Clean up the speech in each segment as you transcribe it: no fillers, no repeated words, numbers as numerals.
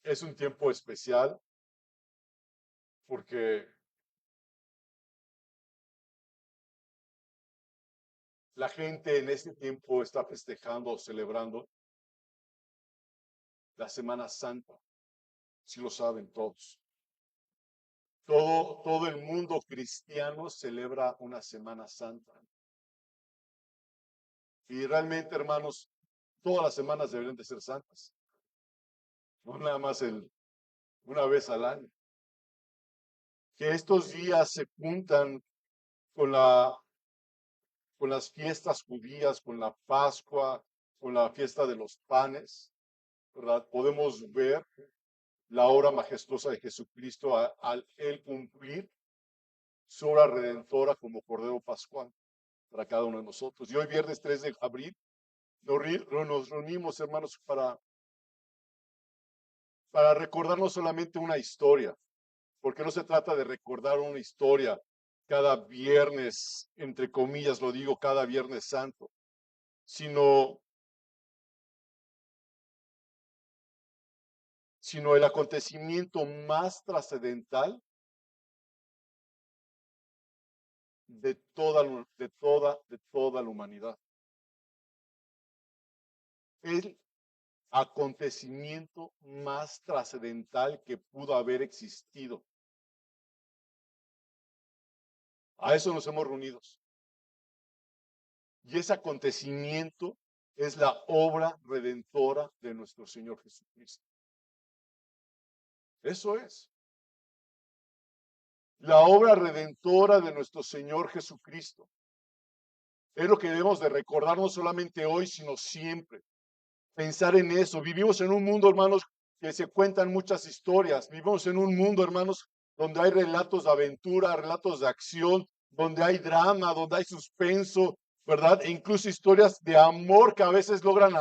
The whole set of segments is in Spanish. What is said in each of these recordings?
Es un tiempo especial porque la gente en este tiempo está festejando o celebrando la Semana Santa, si lo saben todos. Todo el mundo cristiano celebra una Semana Santa. Y realmente, hermanos, todas las semanas deberían de ser santas, no nada más una vez al año. Que estos días se juntan con con las fiestas judías, con la Pascua, con la fiesta de los panes, ¿verdad? Podemos ver la obra majestuosa de Jesucristo al él cumplir su obra redentora como Cordero Pascual para cada uno de nosotros. Y hoy, viernes 3 de abril, nos reunimos, hermanos, para recordar no solamente una historia, porque no se trata de recordar una historia cada viernes, entre comillas lo digo, cada viernes santo, sino, sino el acontecimiento más trascendental de toda la humanidad. El acontecimiento más trascendental que pudo haber existido. A eso nos hemos reunido. Y ese acontecimiento es la obra redentora de nuestro Señor Jesucristo. Eso es. La obra redentora de nuestro Señor Jesucristo. Es lo que debemos de recordar no solamente hoy, sino siempre. Pensar en eso. Vivimos en un mundo, hermanos, que se cuentan muchas historias. Vivimos en un mundo, hermanos, donde hay relatos de aventura, relatos de acción, donde hay drama, donde hay suspenso, ¿verdad? E incluso historias de amor que a veces logran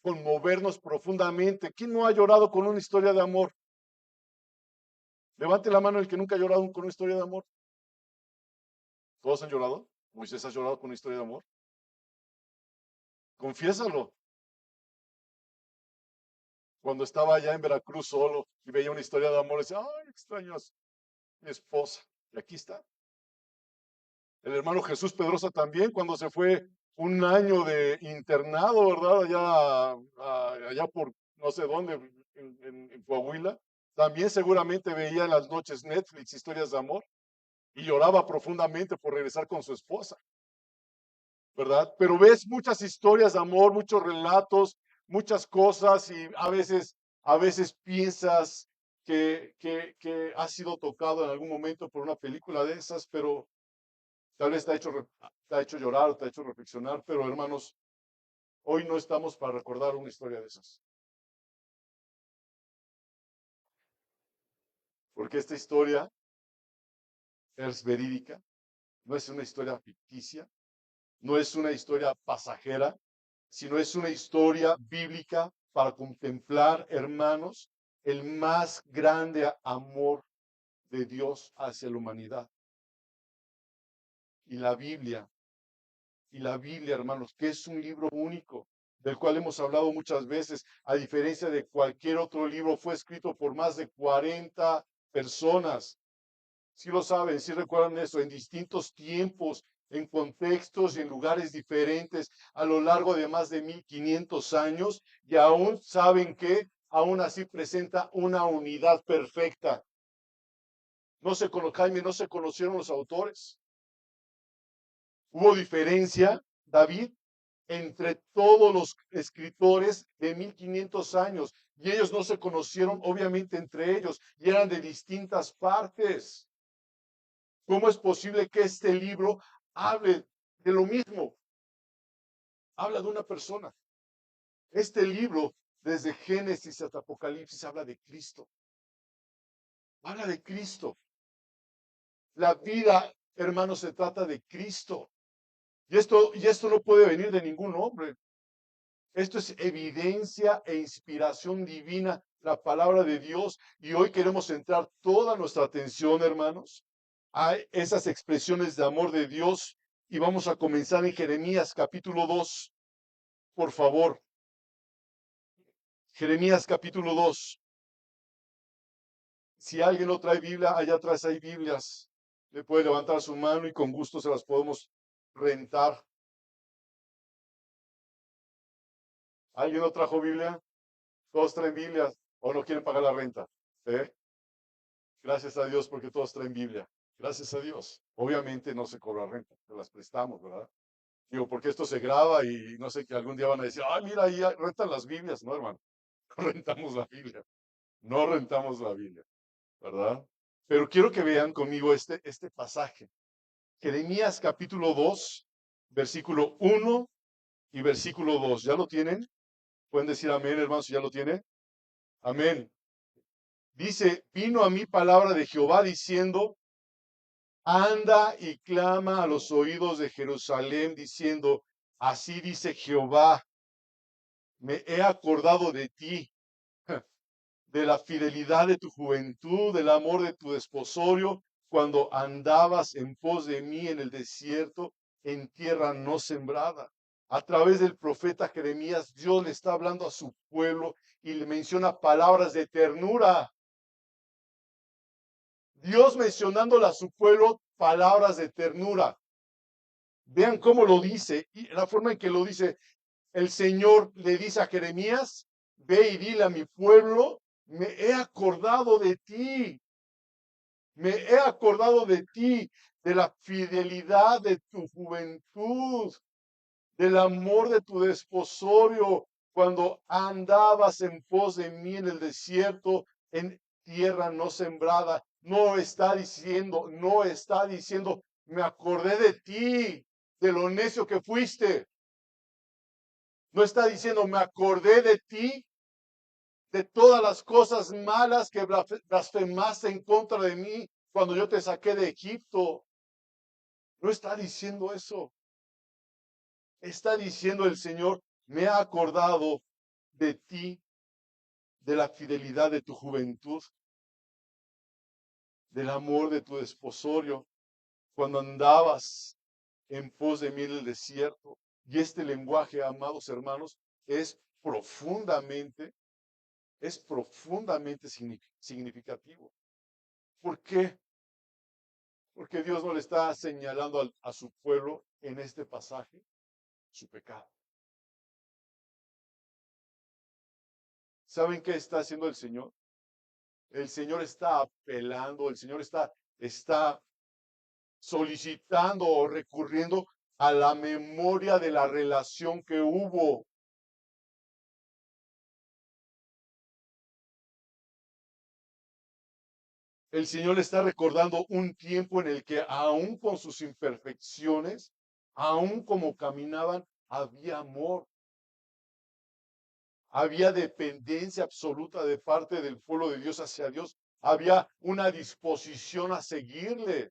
conmovernos profundamente. ¿Quién no ha llorado con una historia de amor? Levante la mano el que nunca ha llorado con una historia de amor. ¿Todos han llorado? ¿Moisés ha llorado con una historia de amor? Confiésalo. Cuando estaba allá en Veracruz solo y veía una historia de amor, decía, ay, extraño a mi esposa. Y aquí está. El hermano Jesús Pedrosa también, cuando se fue un año de internado, ¿verdad? Allá por no sé dónde, en Coahuila, también seguramente veía en las noches Netflix historias de amor y lloraba profundamente por regresar con su esposa, ¿verdad? Pero ves muchas historias de amor, muchos relatos, muchas cosas y a veces piensas que has sido tocado en algún momento por una película de esas, pero tal vez te ha hecho llorar o te ha hecho reflexionar, pero hermanos, hoy no estamos para recordar una historia de esas, porque esta historia es verídica, no es una historia ficticia, no es una historia pasajera, sino es una historia bíblica para contemplar, hermanos, el más grande amor de Dios hacia la humanidad. Y la Biblia, hermanos, que es un libro único, del cual hemos hablado muchas veces, a diferencia de cualquier otro libro, fue escrito por más de 40 personas. Si lo saben, si recuerdan eso, en distintos tiempos, en contextos y en lugares diferentes a lo largo de más de 1500 años, y aún saben que aún así presenta una unidad perfecta. Jaime, no se conocieron los autores. Hubo diferencia, David, entre todos los escritores de 1500 años, y ellos no se conocieron obviamente entre ellos, y eran de distintas partes. ¿Cómo es posible que este libro hable de lo mismo? Habla de una persona. Este libro, desde Génesis hasta Apocalipsis, habla de Cristo. Habla de Cristo. La vida, hermanos, se trata de Cristo. Y esto no puede venir de ningún hombre. Esto es evidencia e inspiración divina, la palabra de Dios. Y hoy queremos centrar toda nuestra atención, hermanos, a esas expresiones de amor de Dios. Y vamos a comenzar en Jeremías capítulo 2, por favor. Jeremías capítulo 2. Si alguien no trae Biblia, allá atrás hay Biblias. Le puede levantar su mano y con gusto se las podemos rentar. ¿Alguien no trajo Biblia? Todos traen Biblias o no quieren pagar la renta. ¿Eh? Gracias a Dios porque todos traen Biblia. Gracias a Dios. Obviamente no se cobra renta, se las prestamos, ¿verdad? Digo, porque esto se graba y no sé que algún día van a decir, ah, mira, ahí rentan las Biblias. No, hermano, no rentamos la Biblia. No rentamos la Biblia, ¿verdad? Pero quiero que vean conmigo este pasaje. Jeremías capítulo 2, versículo 1 y versículo 2. ¿Ya lo tienen? Pueden decir amén, hermanos, si ya lo tienen. Amén. Dice, vino a mí palabra de Jehová diciendo, anda y clama a los oídos de Jerusalén diciendo, así dice Jehová, me he acordado de ti, de la fidelidad de tu juventud, del amor de tu desposorio, cuando andabas en pos de mí en el desierto, en tierra no sembrada. A través del profeta Jeremías, Dios le está hablando a su pueblo y le menciona palabras de ternura. Dios mencionándole a su pueblo palabras de ternura. Vean cómo lo dice y la forma en que lo dice. El Señor le dice a Jeremías, ve y dile a mi pueblo, me he acordado de ti, me he acordado de ti, de la fidelidad de tu juventud, del amor de tu desposorio, cuando andabas en pos de mí en el desierto, en tierra no sembrada. No está diciendo, me acordé de ti, de lo necio que fuiste. No está diciendo, me acordé de ti, de todas las cosas malas que blasfemaste en contra de mí cuando yo te saqué de Egipto. No está diciendo eso. Está diciendo el Señor, me ha acordado de ti, de la fidelidad de tu juventud, del amor de tu desposorio, cuando andabas en pos de mí en el desierto. Y este lenguaje, amados hermanos, profundamente, es profundamente significativo. ¿Por qué? Porque Dios no le está señalando a su pueblo en este pasaje su pecado. ¿Saben qué está haciendo el Señor? El Señor está apelando, el Señor está solicitando o recurriendo a la memoria de la relación que hubo. El Señor le está recordando un tiempo en el que aún con sus imperfecciones, aún como caminaban, había amor. Había dependencia absoluta de parte del pueblo de Dios hacia Dios. Había una disposición a seguirle.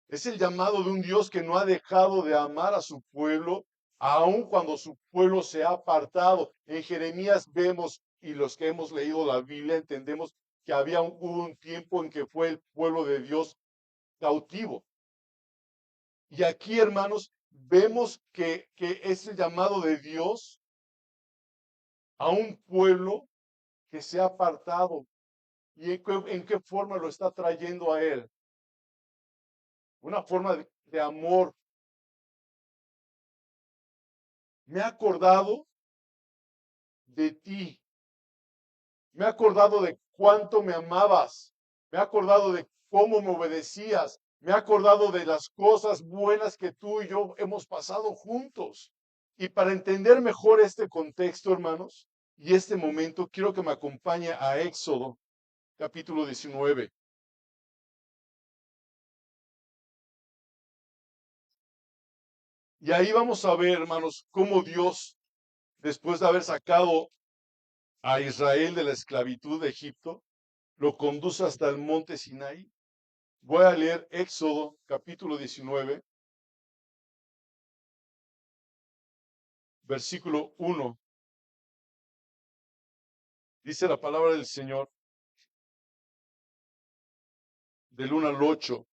Es el llamado de un Dios que no ha dejado de amar a su pueblo, aun cuando su pueblo se ha apartado. En Jeremías vemos, y los que hemos leído la Biblia entendemos que hubo un tiempo en que fue el pueblo de Dios cautivo. Y aquí, hermanos, vemos que es el llamado de Dios a un pueblo que se ha apartado. ¿Y en qué forma lo está trayendo a Él? Una forma de amor. Me he acordado de ti. Me he acordado de cuánto me amabas. Me he acordado de cómo me obedecías. Me he acordado de las cosas buenas que tú y yo hemos pasado juntos. Y para entender mejor este contexto, hermanos, y este momento, quiero que me acompañe a Éxodo, capítulo 19. Y ahí vamos a ver, hermanos, cómo Dios, después de haber sacado a Israel de la esclavitud de Egipto, lo conduce hasta el monte Sinaí. Voy a leer Éxodo capítulo 19, versículo 1. Dice la palabra del Señor del 1 al 8.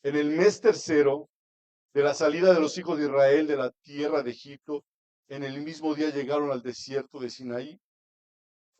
En el mes tercero de la salida de los hijos de Israel de la tierra de Egipto, en el mismo día llegaron al desierto de Sinaí.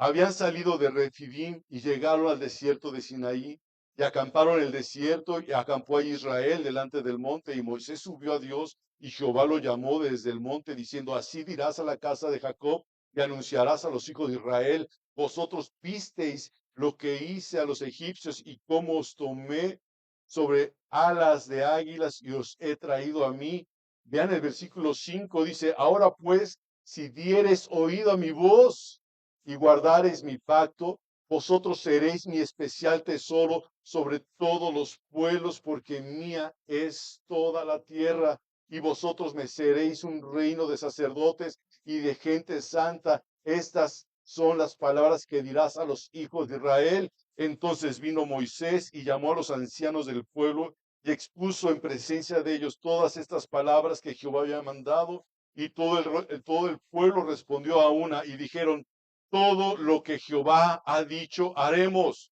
Habían salido de Refidim y llegaron al desierto de Sinaí y acamparon en el desierto y acampó a Israel delante del monte y Moisés subió a Dios y Jehová lo llamó desde el monte diciendo, así dirás a la casa de Jacob y anunciarás a los hijos de Israel, vosotros visteis lo que hice a los egipcios y cómo os tomé sobre alas de águilas y os he traído a mí. Vean el versículo 5, dice, ahora pues, si diereis oído a mi voz, y guardareis mi pacto, vosotros seréis mi especial tesoro sobre todos los pueblos, porque mía es toda la tierra, y vosotros me seréis un reino de sacerdotes y de gente santa. Estas son las palabras que dirás a los hijos de Israel. Entonces vino Moisés y llamó a los ancianos del pueblo y expuso en presencia de ellos todas estas palabras que Jehová había mandado, y todo el pueblo respondió a una y dijeron, todo lo que Jehová ha dicho haremos.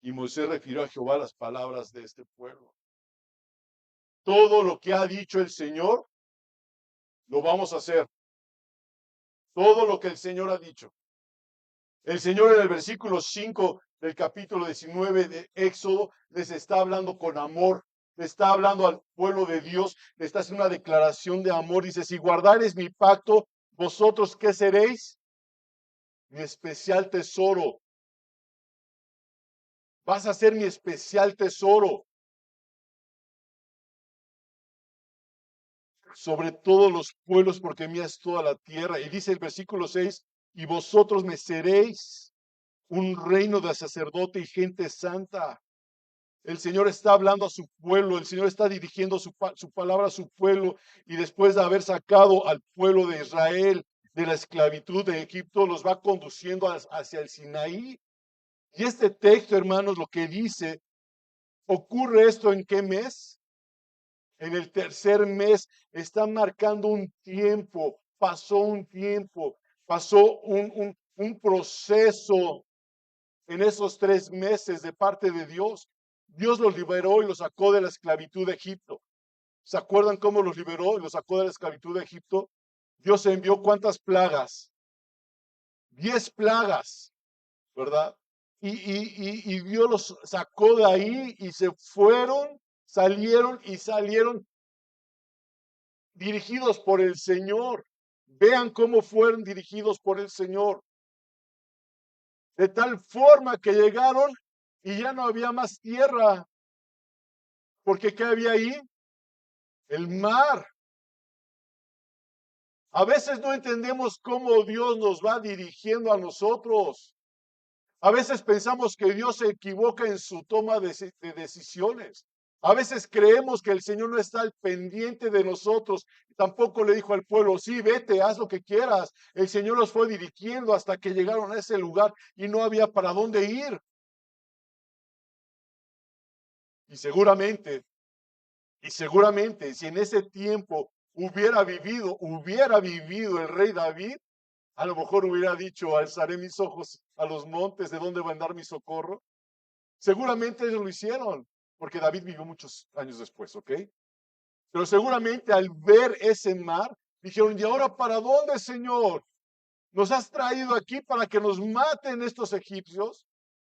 Y Moisés refirió a Jehová las palabras de este pueblo. Todo lo que ha dicho el Señor, lo vamos a hacer. Todo lo que el Señor ha dicho. El Señor en el versículo 5 del capítulo 19 de Éxodo les está hablando con amor. Le está hablando al pueblo de Dios. Le está haciendo una declaración de amor. Dice, si guardareis mi pacto, vosotros ¿qué seréis? Mi especial tesoro. Vas a ser mi especial tesoro sobre todos los pueblos, porque mía es toda la tierra. Y dice el versículo 6, y vosotros me seréis un reino de sacerdote y gente santa. El Señor está hablando a su pueblo, el Señor está dirigiendo su palabra a su pueblo, y después de haber sacado al pueblo de Israel de la esclavitud de Egipto, los va conduciendo hacia el Sinaí. Y este texto, hermanos, lo que dice, ¿ocurre esto en qué mes? En el tercer mes. Está marcando un tiempo, pasó un tiempo, pasó un proceso en esos 3 meses de parte de Dios. Dios los liberó y los sacó de la esclavitud de Egipto. ¿Se acuerdan cómo los liberó y los sacó de la esclavitud de Egipto? Dios envió ¿cuántas plagas? 10 plagas, ¿verdad? Y Dios los sacó de ahí y se fueron, salieron dirigidos por el Señor. Vean cómo fueron dirigidos por el Señor. De tal forma que llegaron y ya no había más tierra. Porque ¿qué había ahí? El mar. A veces no entendemos cómo Dios nos va dirigiendo a nosotros. A veces pensamos que Dios se equivoca en su toma de decisiones. A veces creemos que el Señor no está al pendiente de nosotros. Tampoco le dijo al pueblo, sí, vete, haz lo que quieras. El Señor los fue dirigiendo hasta que llegaron a ese lugar y no había para dónde ir. Y seguramente, si en ese tiempo hubiera vivido el rey David, a lo mejor hubiera dicho, alzaré mis ojos a los montes, ¿de dónde va a andar mi socorro? Seguramente ellos lo hicieron, porque David vivió muchos años después, ¿ok? Pero seguramente al ver ese mar, dijeron, ¿y ahora para dónde, Señor? Nos has traído aquí para que nos maten estos egipcios,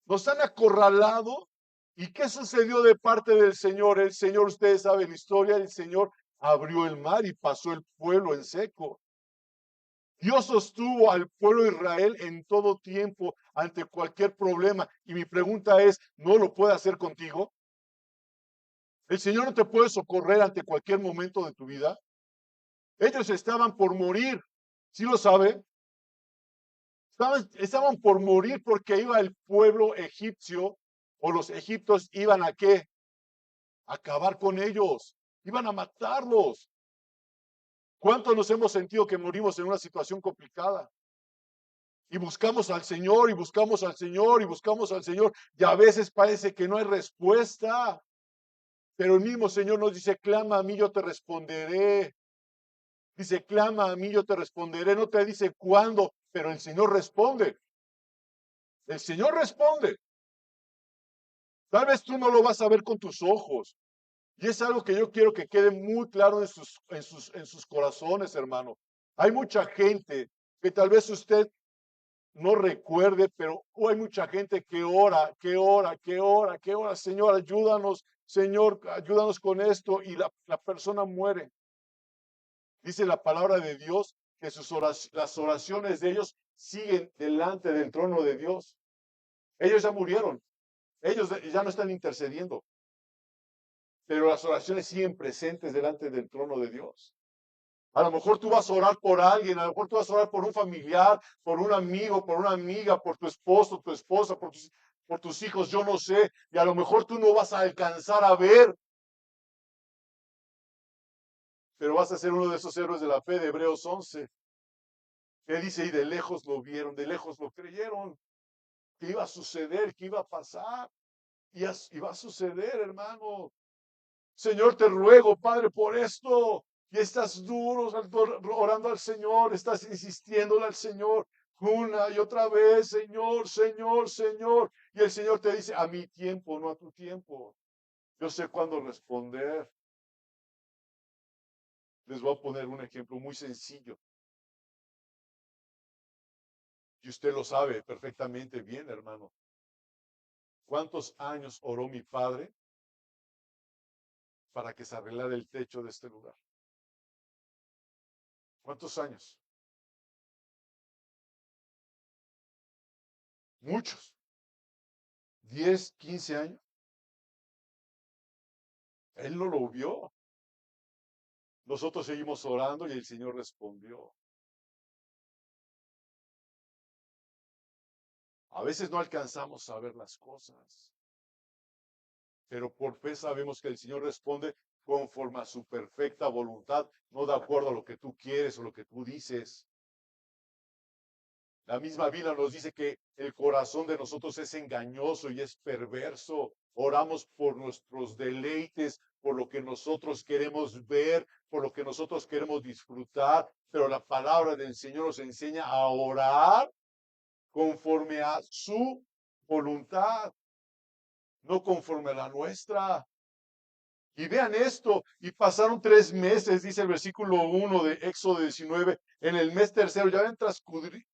nos han acorralado. ¿Y qué sucedió de parte del Señor? El Señor, ustedes saben la historia, el Señor abrió el mar y pasó el pueblo en seco. Dios sostuvo al pueblo de Israel en todo tiempo ante cualquier problema. Y mi pregunta es, ¿no lo puede hacer contigo? El Señor no te puede socorrer ante cualquier momento de tu vida. Ellos estaban por morir, ¿sí lo sabe? Estaban por morir porque iba el pueblo egipcio o los egipcios iban a ¿qué? A acabar con ellos, iban a matarlos. ¿Cuántos nos hemos sentido que morimos en una situación complicada? Y buscamos al Señor, y buscamos al Señor, y buscamos al Señor, y a veces parece que no hay respuesta. Pero el mismo Señor nos dice, clama a mí, yo te responderé. Dice, clama a mí, yo te responderé. No te dice cuándo, pero el Señor responde. El Señor responde. Tal vez tú no lo vas a ver con tus ojos. Y es algo que yo quiero que quede muy claro en sus corazones, hermano. Hay mucha gente que tal vez usted no recuerde, pero hay mucha gente que ora, que ora, que ora, que ora. Señor, ayúdanos con esto. Y la persona muere. Dice la palabra de Dios que las oraciones de ellos siguen delante del trono de Dios. Ellos ya murieron. Ellos ya no están intercediendo. Pero las oraciones siguen presentes delante del trono de Dios. A lo mejor tú vas a orar por alguien, a lo mejor tú vas a orar por un familiar, por un amigo, por una amiga, por tu esposo, tu esposa, por tus hijos, yo no sé. Y a lo mejor tú no vas a alcanzar a ver, pero vas a ser uno de esos héroes de la fe de Hebreos 11, que dice, y de lejos lo vieron, de lejos lo creyeron, que iba a suceder, que iba a pasar, y va a suceder, hermano. Señor, te ruego, Padre, por esto. Y estás duro orando al Señor, estás insistiéndole al Señor una y otra vez, Señor, Señor, Señor. Y el Señor te dice, a mi tiempo, no a tu tiempo. Yo sé cuándo responder. Les voy a poner un ejemplo muy sencillo. Y usted lo sabe perfectamente bien, hermano. ¿Cuántos años oró mi padre para que se arreglara el techo de este lugar? ¿Cuántos años? Muchos. 10, 15 años. Él no lo vio. Nosotros seguimos orando y el Señor respondió. A veces no alcanzamos a ver las cosas, pero por fe sabemos que el Señor responde conforme a su perfecta voluntad, no de acuerdo a lo que tú quieres o lo que tú dices. La misma Biblia nos dice que el corazón de nosotros es engañoso y es perverso. Oramos por nuestros deleites, por lo que nosotros queremos ver, por lo que nosotros queremos disfrutar, pero la palabra del Señor nos enseña a orar conforme a su voluntad, no conforme a la nuestra. Y vean esto, y pasaron 3 meses, dice el versículo 1 de Éxodo 19, en el mes tercero, ya habían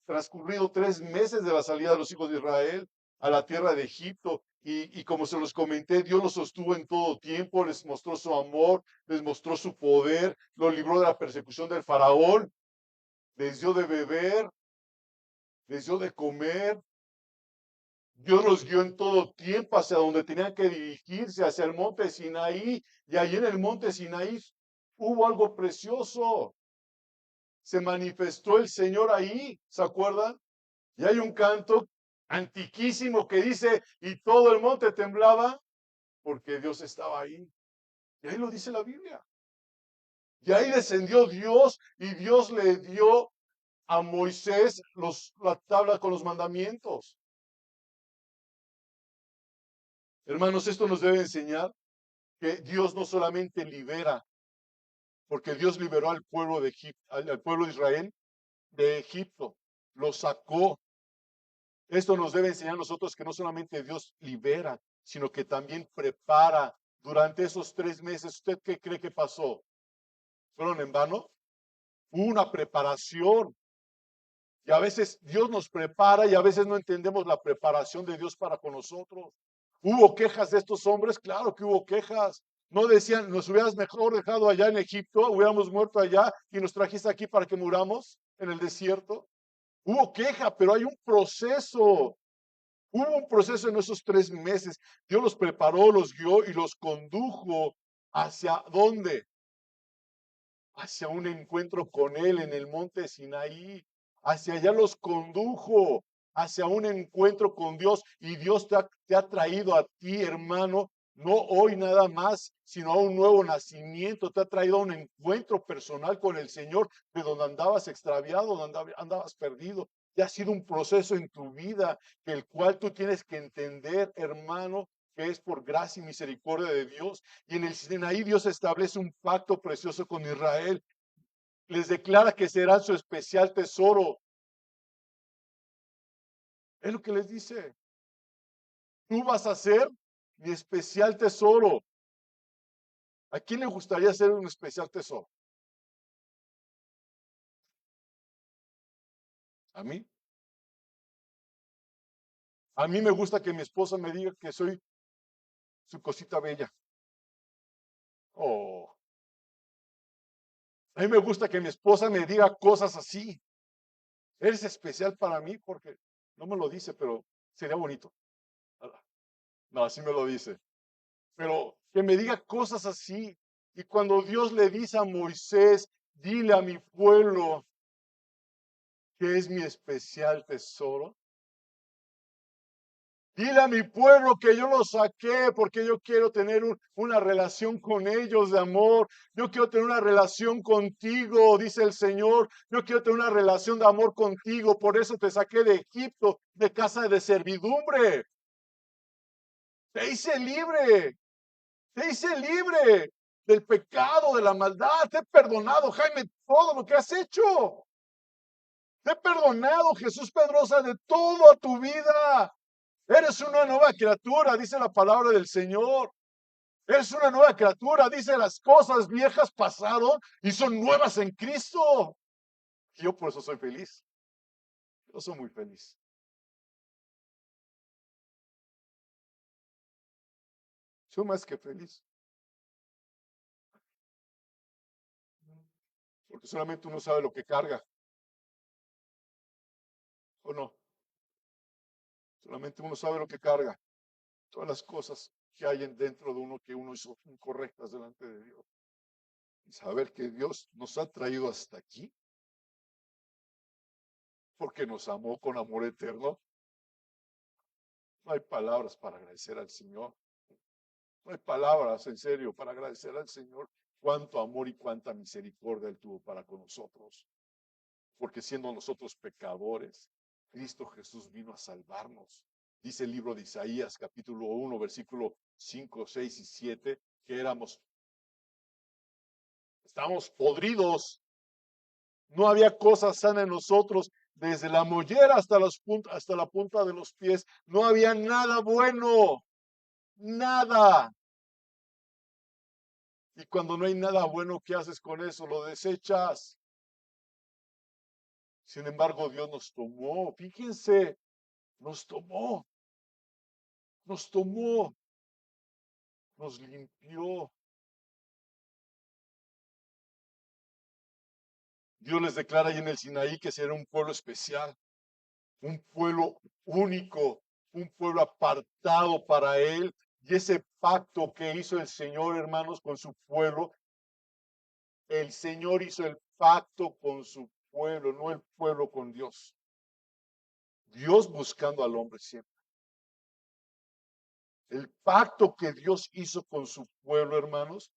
transcurrido 3 meses de la salida de los hijos de Israel a la tierra de Egipto, y como se los comenté, Dios los sostuvo en todo tiempo, les mostró su amor, les mostró su poder, los libró de la persecución del faraón, les dio de beber, les dio de comer. Dios los guió en todo tiempo hacia donde tenían que dirigirse, hacia el monte Sinaí. Y allí en el monte Sinaí hubo algo precioso. Se manifestó el Señor ahí, ¿se acuerdan? Y hay un canto antiquísimo que dice, y todo el monte temblaba porque Dios estaba ahí. Y ahí lo dice la Biblia. Y ahí descendió Dios y Dios le dio a Moisés la tabla con los mandamientos. Hermanos, esto nos debe enseñar que Dios no solamente libera, porque Dios liberó al pueblo de Egipto, al pueblo de Israel de Egipto, lo sacó. Esto nos debe enseñar a nosotros que no solamente Dios libera, sino que también prepara. Durante esos 3 meses, ¿usted qué cree que pasó? ¿Fueron en vano? Hubo una preparación. Y a veces Dios nos prepara y a veces no entendemos la preparación de Dios para con nosotros. ¿Hubo quejas de estos hombres? Claro que hubo quejas. No decían, nos hubieras mejor dejado allá en Egipto, hubiéramos muerto allá y nos trajiste aquí para que muramos en el desierto. Hubo queja, pero hay un proceso. Hubo un proceso en esos 3 meses. Dios los preparó, los guió y los condujo hacia dónde? Hacia un encuentro con Él en el monte Sinaí. Hacia allá los condujo, hacia un encuentro con Dios. Y Dios te ha traído a ti, hermano, no hoy nada más, sino a un nuevo nacimiento. Te ha traído a un encuentro personal con el Señor, de donde andabas extraviado, donde andabas perdido. Y ha sido un proceso en tu vida, el cual tú tienes que entender, hermano, que es por gracia y misericordia de Dios. Y en el Sinaí Dios establece un pacto precioso con Israel. Les declara que serán su especial tesoro. Es lo que les dice. Tú vas a ser mi especial tesoro. ¿A quién le gustaría ser un especial tesoro? ¿A mí? A mí me gusta que mi esposa me diga que soy su cosita bella. Oh, a mí me gusta que mi esposa me diga cosas así. Eres especial para mí porque no me lo dice, pero sería bonito. No, así me lo dice. Pero que me diga cosas así. Y cuando Dios le dice a Moisés, dile a mi pueblo que es mi especial tesoro. Dile a mi pueblo que yo los saqué porque yo quiero tener una relación con ellos de amor. Yo quiero tener una relación contigo, dice el Señor. Yo quiero tener una relación de amor contigo. Por eso te saqué de Egipto, de casa de servidumbre. Te hice libre. Te hice libre del pecado, de la maldad. Te he perdonado, Jaime, todo lo que has hecho. Te he perdonado, Jesús Pedrosa, de todo a tu vida. Eres una nueva criatura, dice la palabra del Señor. Eres una nueva criatura, dice las cosas viejas pasaron y son nuevas en Cristo. Y yo por eso soy feliz. Yo soy muy feliz. Soy más que feliz. Porque solamente uno sabe lo que carga. ¿O no? Solamente uno sabe lo que carga. Todas las cosas que hay dentro de uno que uno hizo incorrectas delante de Dios. Y saber que Dios nos ha traído hasta aquí porque nos amó con amor eterno. No hay palabras para agradecer al Señor. No hay palabras, en serio, para agradecer al Señor cuánto amor y cuánta misericordia Él tuvo para con nosotros. Porque siendo nosotros pecadores, Cristo Jesús vino a salvarnos. Dice el libro de Isaías, capítulo 1, versículo 5, 6 y 7, que estábamos podridos. No había cosa sana en nosotros, desde la mollera hasta la punta de los pies. No había nada bueno, nada. Y cuando no hay nada bueno, ¿qué haces con eso? Lo desechas. Sin embargo, Dios nos tomó. Fíjense, nos tomó, nos tomó, nos limpió. Dios les declara ahí en el Sinaí que será un pueblo especial, un pueblo único, un pueblo apartado para Él. Y ese pacto que hizo el Señor, hermanos, con su pueblo, el Señor hizo el pacto con su pueblo, no el pueblo con Dios. Dios buscando al hombre siempre. El pacto que Dios hizo con su pueblo, hermanos,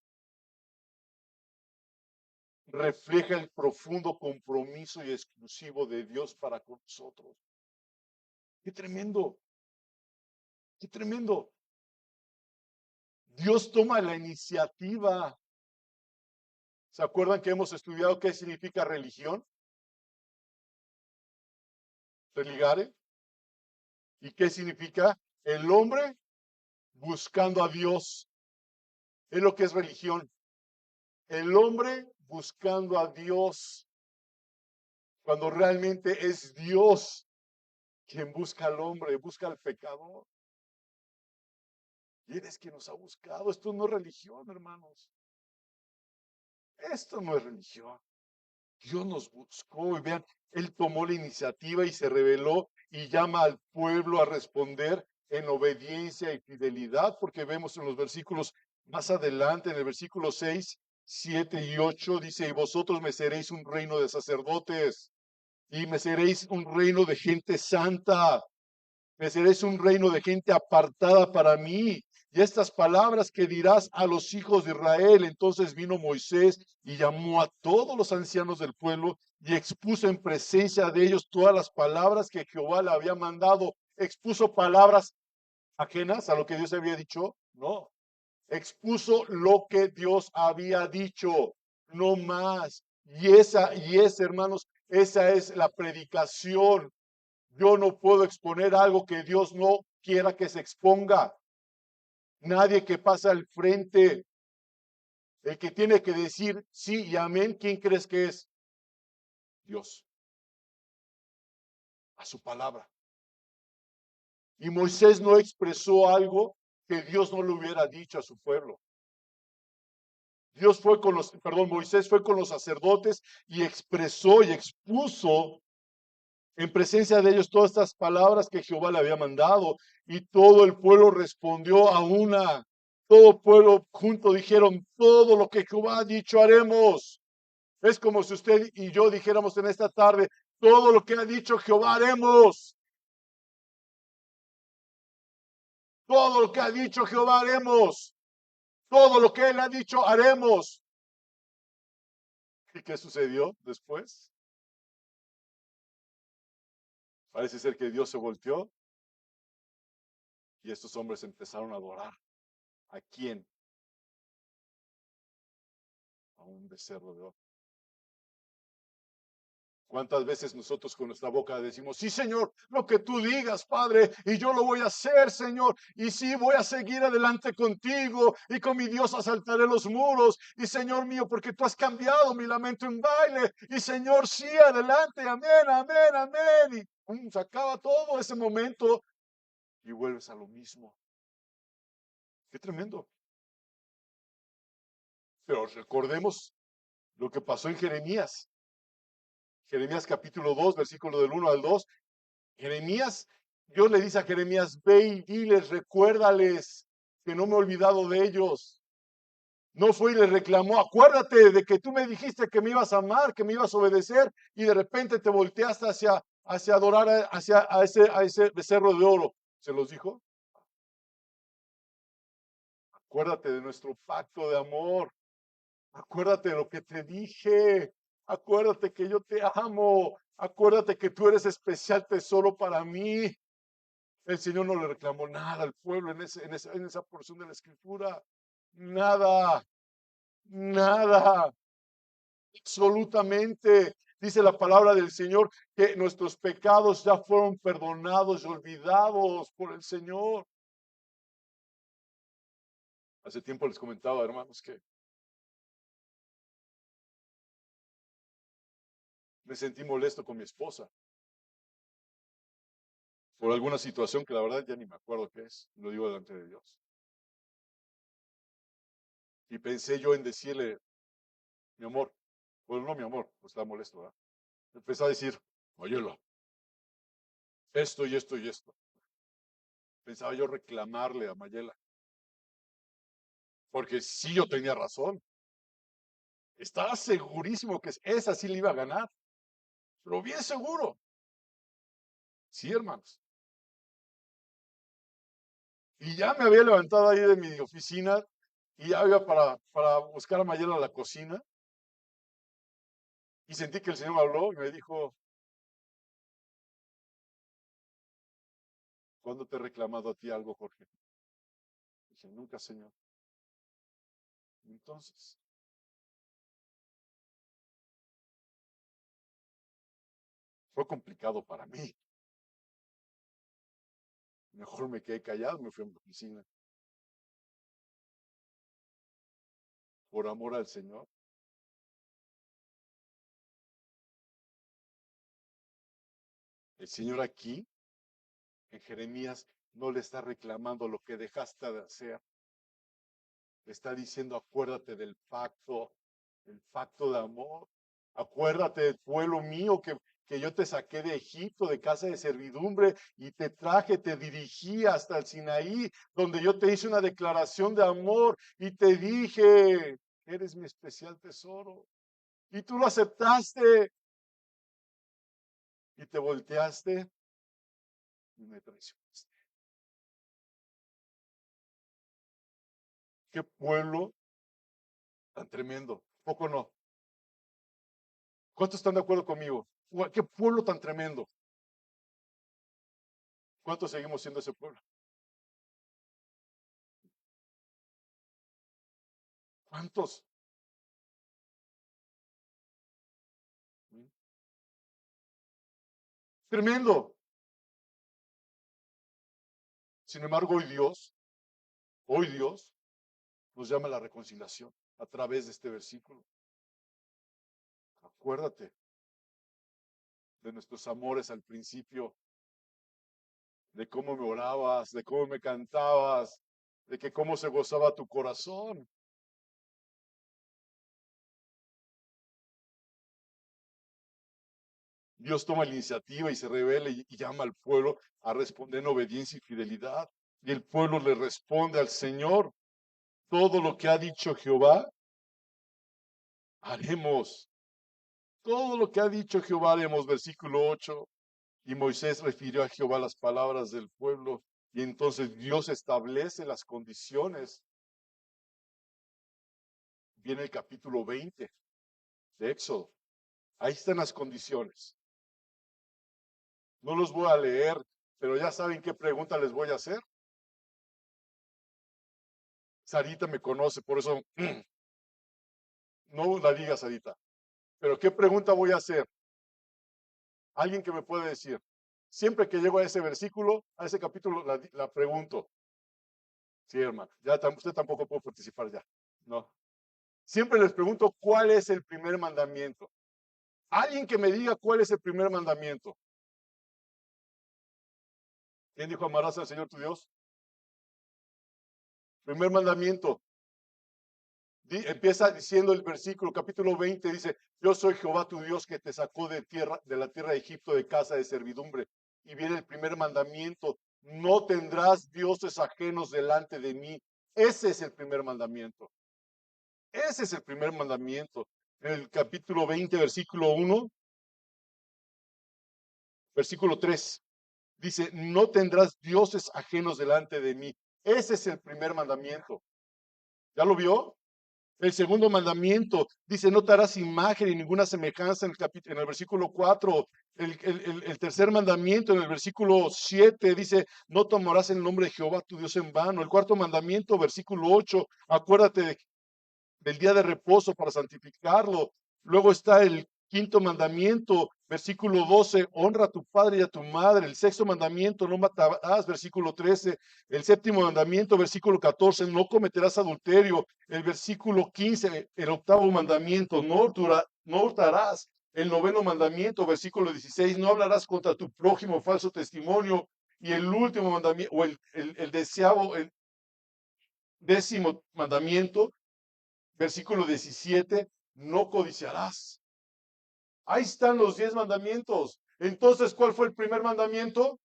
refleja el profundo compromiso y exclusivo de Dios para con nosotros. ¡Qué tremendo! ¡Qué tremendo! Dios toma la iniciativa. ¿Se acuerdan que hemos estudiado qué significa religión? Religare. ¿Y qué significa? El hombre buscando a Dios. Es lo que es religión. El hombre buscando a Dios cuando realmente es Dios quien busca al hombre, busca al pecador. Y eres quien nos ha buscado. Esto no es religión, hermanos. Esto no es religión. Dios nos buscó y vean, Él tomó la iniciativa y se reveló y llama al pueblo a responder en obediencia y fidelidad, porque vemos en los versículos más adelante, en el versículo 6, 7 y 8, dice, y vosotros me seréis un reino de sacerdotes y me seréis un reino de gente santa. Me seréis un reino de gente apartada para mí. Y estas palabras que dirás a los hijos de Israel. Entonces vino Moisés y llamó a todos los ancianos del pueblo y expuso en presencia de ellos todas las palabras que Jehová le había mandado. Expuso palabras ajenas a lo que Dios había dicho. No, expuso lo que Dios había dicho, no más. Hermanos, esa es la predicación. Yo no puedo exponer algo que Dios no quiera que se exponga. Nadie que pasa al frente, el que tiene que decir sí y amén, ¿quién crees que es? Dios. A su palabra. Y Moisés no expresó algo que Dios no le hubiera dicho a su pueblo. Moisés fue con los sacerdotes y expresó y expuso en presencia de ellos todas estas palabras que Jehová le había mandado, y todo el pueblo respondió a una. Todo el pueblo junto dijeron, todo lo que Jehová ha dicho haremos. Es como si usted y yo dijéramos en esta tarde, todo lo que ha dicho Jehová haremos. Todo lo que ha dicho Jehová haremos. Todo lo que él ha dicho haremos. ¿Y qué sucedió después? Parece ser que Dios se volteó y estos hombres empezaron a adorar. ¿A quién? A un becerro de oro. ¿Cuántas veces nosotros con nuestra boca decimos, sí, Señor, lo que tú digas, Padre, y yo lo voy a hacer, Señor, y sí, voy a seguir adelante contigo, y con mi Dios asaltaré los muros, y Señor mío, porque tú has cambiado mi lamento en baile, y Señor, sí, adelante, amén, amén, amén, y se acaba todo ese momento, y vuelves a lo mismo. Qué tremendo. Pero recordemos lo que pasó en Jeremías. Jeremías capítulo 2, versículo del 1 al 2. Jeremías, Dios le dice a Jeremías, ve y diles, recuérdales que no me he olvidado de ellos. No fue y le reclamó, acuérdate de que tú me dijiste que me ibas a amar, que me ibas a obedecer, y de repente te volteaste hacia adorar a ese becerro de oro. ¿Se los dijo? Acuérdate de nuestro pacto de amor. Acuérdate de lo que te dije. Acuérdate que yo te amo. Acuérdate que tú eres especial tesoro para mí. El Señor no le reclamó nada al pueblo en esa porción de la escritura. Nada, nada, absolutamente. Dice la palabra del Señor que nuestros pecados ya fueron perdonados y olvidados por el Señor. Hace tiempo les comentaba, hermanos, que me sentí molesto con mi esposa por alguna situación que la verdad ya ni me acuerdo qué es. Lo digo delante de Dios. Y pensé yo en decirle, mi amor, bueno, no mi amor, pues estaba molesto, ¿verdad? Empecé a decir, óyelo, esto y esto y esto. Pensaba yo reclamarle a Mayela, porque sí yo tenía razón. Estaba segurísimo que esa sí le iba a ganar, pero bien seguro. Sí, hermanos. Y ya me había levantado ahí de mi oficina y ya iba para buscar a Mayela a la cocina y sentí que el Señor me habló y me dijo, ¿cuándo te he reclamado a ti algo, Jorge? Dije, nunca, Señor. Entonces, fue complicado para mí. Mejor me quedé callado, me fui a mi oficina. Por amor al Señor. El Señor aquí, en Jeremías, no le está reclamando lo que dejaste de hacer. Le está diciendo, acuérdate del pacto, el pacto de amor. Acuérdate del pueblo mío que yo te saqué de Egipto, de casa de servidumbre, y te traje, te dirigí hasta el Sinaí, donde yo te hice una declaración de amor y te dije, eres mi especial tesoro. Y tú lo aceptaste y te volteaste y me traicionaste. Qué pueblo tan tremendo. ¿Poco no? ¿Cuántos están de acuerdo conmigo? Qué pueblo tan tremendo. ¿Cuántos seguimos siendo ese pueblo? ¿Cuántos? Tremendo. Sin embargo, hoy Dios nos llama a la reconciliación a través de este versículo. Acuérdate de nuestros amores al principio. de cómo me orabas, de cómo me cantabas, de que cómo se gozaba tu corazón. Dios toma la iniciativa y se revela y llama al pueblo a responder en obediencia y fidelidad. Y el pueblo le responde al Señor, todo lo que ha dicho Jehová, haremos. Todo lo que ha dicho Jehová haremos. Versículo 8. Y Moisés refirió a Jehová las palabras del pueblo. Y entonces Dios establece las condiciones. Viene el capítulo 20 de Éxodo. Ahí están las condiciones. No los voy a leer, pero ya saben qué pregunta les voy a hacer. Sarita me conoce, por eso no la diga Sarita. Pero ¿qué pregunta voy a hacer? Alguien que me puede decir. Siempre que llego a ese versículo, a ese capítulo, la pregunto. Sí, hermano, ya usted tampoco puede participar ya. No. Siempre les pregunto cuál es el primer mandamiento. Alguien que me diga cuál es el primer mandamiento. ¿Quién dijo amarás al Señor tu Dios? Primer mandamiento. Empieza diciendo el versículo, capítulo 20, dice, yo soy Jehová tu Dios que te sacó de la tierra de Egipto de casa de servidumbre. Y viene el primer mandamiento, no tendrás dioses ajenos delante de mí. Ese es el primer mandamiento. Ese es el primer mandamiento. En el capítulo 20, versículo 1, versículo 3, dice, no tendrás dioses ajenos delante de mí. Ese es el primer mandamiento. ¿Ya lo vio? El segundo mandamiento dice, no te harás imagen ni ninguna semejanza en el versículo 4. El tercer mandamiento en el versículo 7 dice, no tomarás el nombre de Jehová tu Dios en vano. El cuarto mandamiento, versículo 8, acuérdate del día de reposo para santificarlo. Luego está el quinto mandamiento, versículo 12, honra a tu padre y a tu madre. El sexto mandamiento, no matarás, versículo 13. El séptimo mandamiento, versículo 14, no cometerás adulterio. El versículo 15, el octavo mandamiento, no hurtarás. El noveno mandamiento, versículo 16, no hablarás contra tu prójimo falso testimonio. Y el último mandamiento, o el décimo mandamiento, versículo 17, no codiciarás. Ahí están los 10 mandamientos. Entonces, ¿cuál fue el primer mandamiento?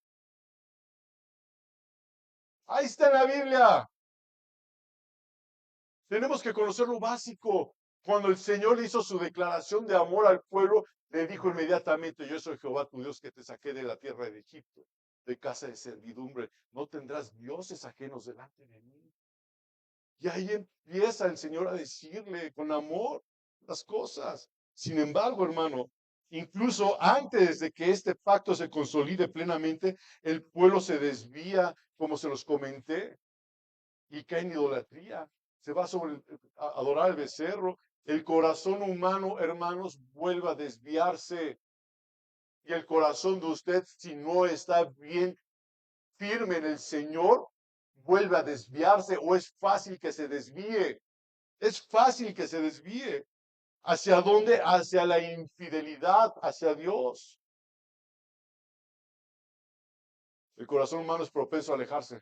Ahí está en la Biblia. Tenemos que conocer lo básico. Cuando el Señor hizo su declaración de amor al pueblo, le dijo inmediatamente, yo soy Jehová tu Dios que te saqué de la tierra de Egipto, de casa de servidumbre. No tendrás dioses ajenos delante de mí. Y ahí empieza el Señor a decirle con amor las cosas. Sin embargo, hermano, incluso antes de que este pacto se consolide plenamente, el pueblo se desvía, como se los comenté, y cae en idolatría. Se va a adorar al becerro. El corazón humano, hermanos, vuelve a desviarse. Y el corazón de usted, si no está bien firme en el Señor, vuelve a desviarse o es fácil que se desvíe. Es fácil que se desvíe. ¿Hacia dónde? Hacia la infidelidad, hacia Dios. El corazón humano es propenso a alejarse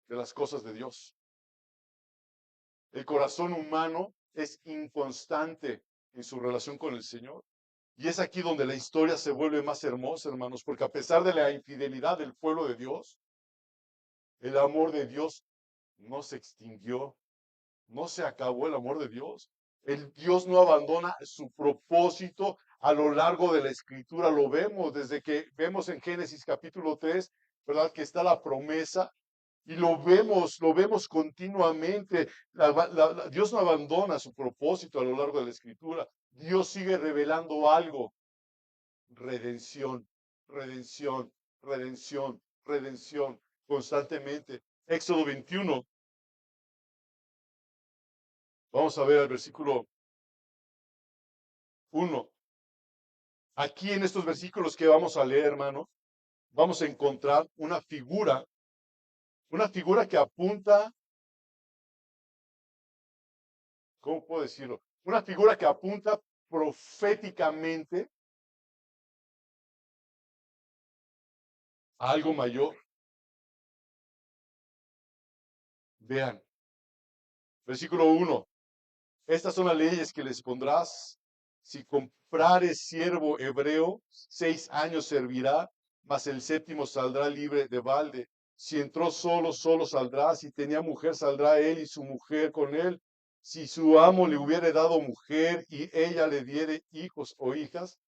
de las cosas de Dios. El corazón humano es inconstante en su relación con el Señor. Y es aquí donde la historia se vuelve más hermosa, hermanos, porque a pesar de la infidelidad del pueblo de Dios, el amor de Dios no se extinguió, no se acabó el amor de Dios. El Dios no abandona su propósito a lo largo de la escritura. Lo vemos desde que vemos en Génesis capítulo 3, ¿verdad? Que está la promesa y lo vemos continuamente. Dios no abandona su propósito a lo largo de la escritura. Dios sigue revelando algo. Redención, redención, redención, redención, constantemente. Éxodo 21. Vamos a ver el versículo 1. Aquí en estos versículos que vamos a leer, hermano, vamos a encontrar una figura que apunta, ¿cómo puedo decirlo? Una figura que apunta proféticamente algo mayor. Vean, versículo 1. Estas son las leyes que les pondrás. Si comprares siervo hebreo, 6 años servirá, mas el séptimo saldrá libre de balde. Si entró solo, solo saldrá. Si tenía mujer, saldrá él y su mujer con él. Si su amo le hubiere dado mujer y ella le diere hijos o hijas,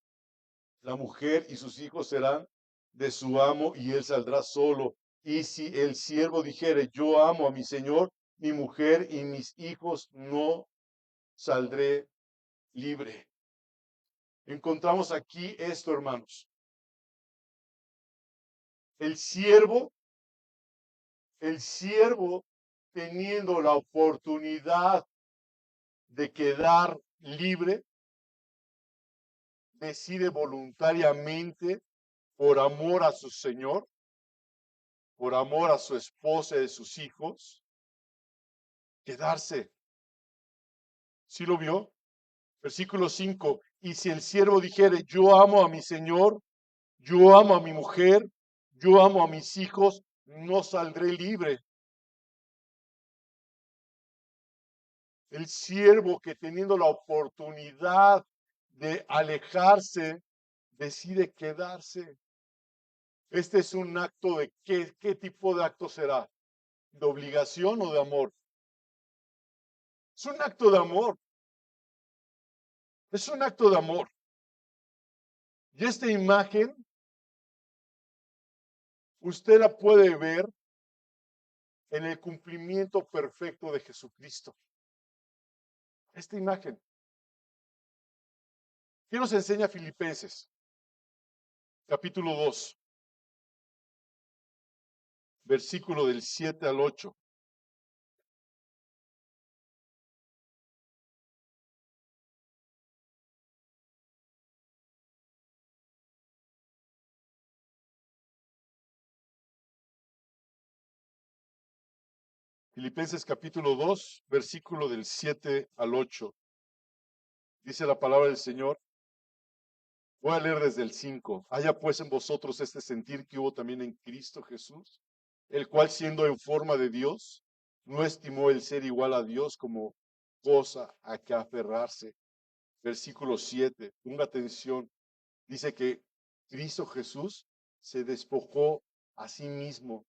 la mujer y sus hijos serán de su amo y él saldrá solo. Y si el siervo dijere, yo amo a mi señor, mi mujer y mis hijos, no saldré libre. Encontramos aquí esto, hermanos. El siervo, el siervo teniendo la oportunidad de quedar libre, decide voluntariamente, por amor a su señor, por amor a su esposa y a sus hijos, quedarse. ¿Sí lo vio? Versículo 5. Y si el siervo dijere, yo amo a mi señor, yo amo a mi mujer, yo amo a mis hijos, no saldré libre. El siervo que teniendo la oportunidad de alejarse, decide quedarse. Este es un acto de ¿qué tipo de acto será? ¿De obligación o de amor? Es un acto de amor. Es un acto de amor. Y esta imagen, usted la puede ver en el cumplimiento perfecto de Jesucristo. Esta imagen. ¿Qué nos enseña Filipenses? Capítulo 2, versículo del 7 al 8. Filipenses capítulo 2, versículo del 7 al 8. Dice la palabra del Señor. Voy a leer desde el 5. Haya pues en vosotros este sentir que hubo también en Cristo Jesús, el cual siendo en forma de Dios, no estimó el ser igual a Dios como cosa a que aferrarse. Versículo 7. Ponga atención. Dice que Cristo Jesús se despojó a sí mismo,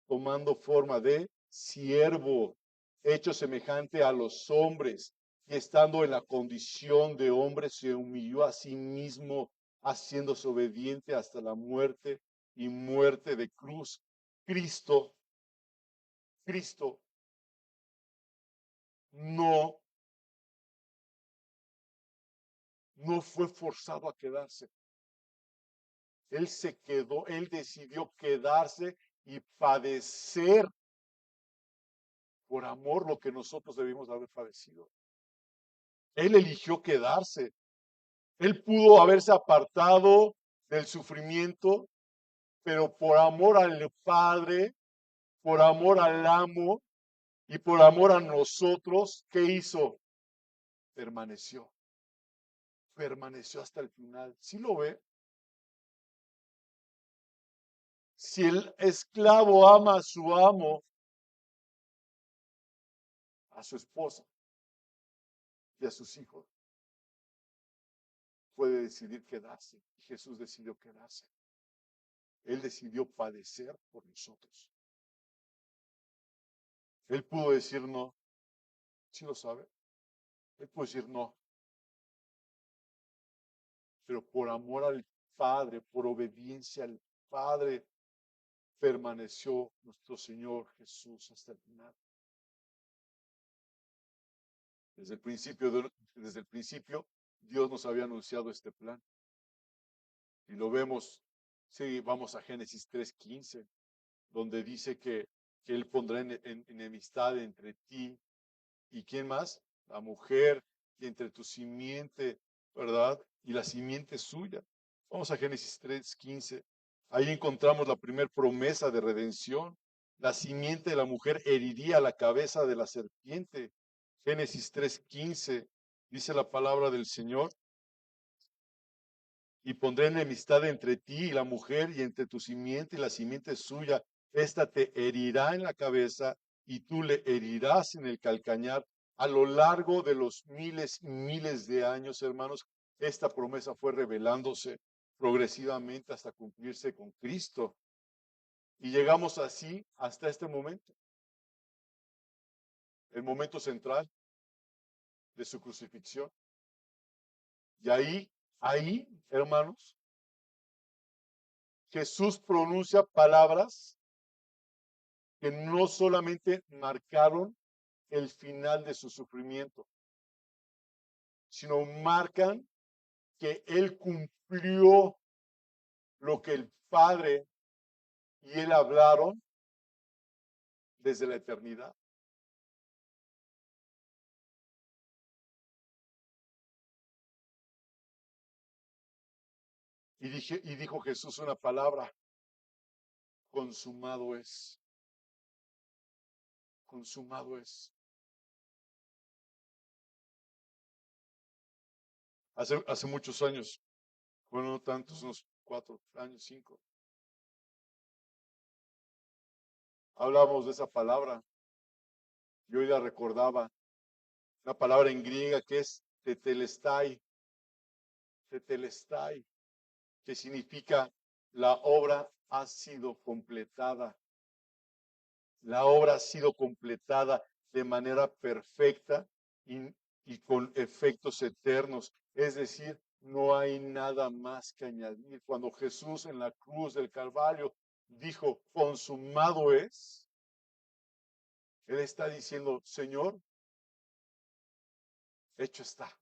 tomando forma de siervo, hecho semejante a los hombres, y estando en la condición de hombre, se humilló a sí mismo, haciéndose obediente hasta la muerte y muerte de cruz. Cristo, Cristo no, no fue forzado a quedarse. Él se quedó, él decidió quedarse y padecer por amor lo que nosotros debimos haber padecido. Él eligió quedarse. Él pudo haberse apartado del sufrimiento, pero por amor al Padre, por amor al amo y por amor a nosotros, ¿qué hizo? Permaneció. Permaneció hasta el final. ¿Sí lo ve? Si el esclavo ama a su amo, a su esposa y a sus hijos, puede decidir quedarse. Y Jesús decidió quedarse. Él decidió padecer por nosotros. Él pudo decir no. ¿Sí lo sabe? Él pudo decir no. Pero por amor al Padre, por obediencia al Padre, permaneció nuestro Señor Jesús hasta el final. Desde el principio, Dios nos había anunciado este plan. Y lo vemos, si vamos a Génesis 3:15, donde dice que Él pondrá enemistad entre ti y ¿quién más? La mujer, y entre tu simiente, ¿verdad? Y la simiente suya. Vamos a Génesis 3:15. Ahí encontramos la primera promesa de redención. La simiente de la mujer heriría la cabeza de la serpiente. Génesis 3:15 dice la palabra del Señor. y pondré enemistad entre ti y la mujer, y entre tu simiente y la simiente suya. Esta te herirá en la cabeza, y tú le herirás en el calcañar. A lo largo de los miles y miles de años, hermanos, esta promesa fue revelándose progresivamente hasta cumplirse con Cristo. Y llegamos así hasta este momento, el momento central de su crucifixión. Y ahí, hermanos, Jesús pronuncia palabras que no solamente marcaron el final de su sufrimiento, sino marcan que Él cumplió lo que el Padre y Él hablaron desde la eternidad. Y dijo Jesús una palabra: consumado es, consumado es. Hace muchos años, bueno, no tantos, unos 4 años, 5, hablábamos de esa palabra y hoy la recordaba, una palabra en griega que es tetelestai, tetelestai, que significa la obra ha sido completada. La obra ha sido completada de manera perfecta y con efectos eternos. Es decir, no hay nada más que añadir. Cuando Jesús en la cruz del Calvario dijo, consumado es, Él está diciendo, Señor, hecho está,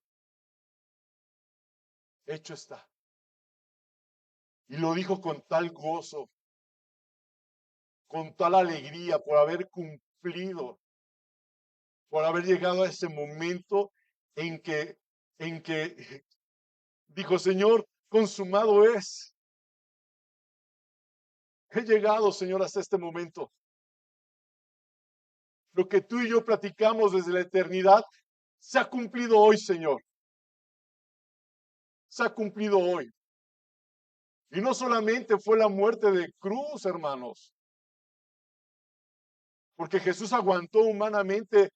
hecho está. Y lo dijo con tal gozo, con tal alegría por haber cumplido, por haber llegado a ese momento en que dijo, Señor, consumado es. He llegado, Señor, hasta este momento. Lo que tú y yo platicamos desde la eternidad se ha cumplido hoy, Señor. Se ha cumplido hoy. Y no solamente fue la muerte de cruz, hermanos, porque Jesús aguantó humanamente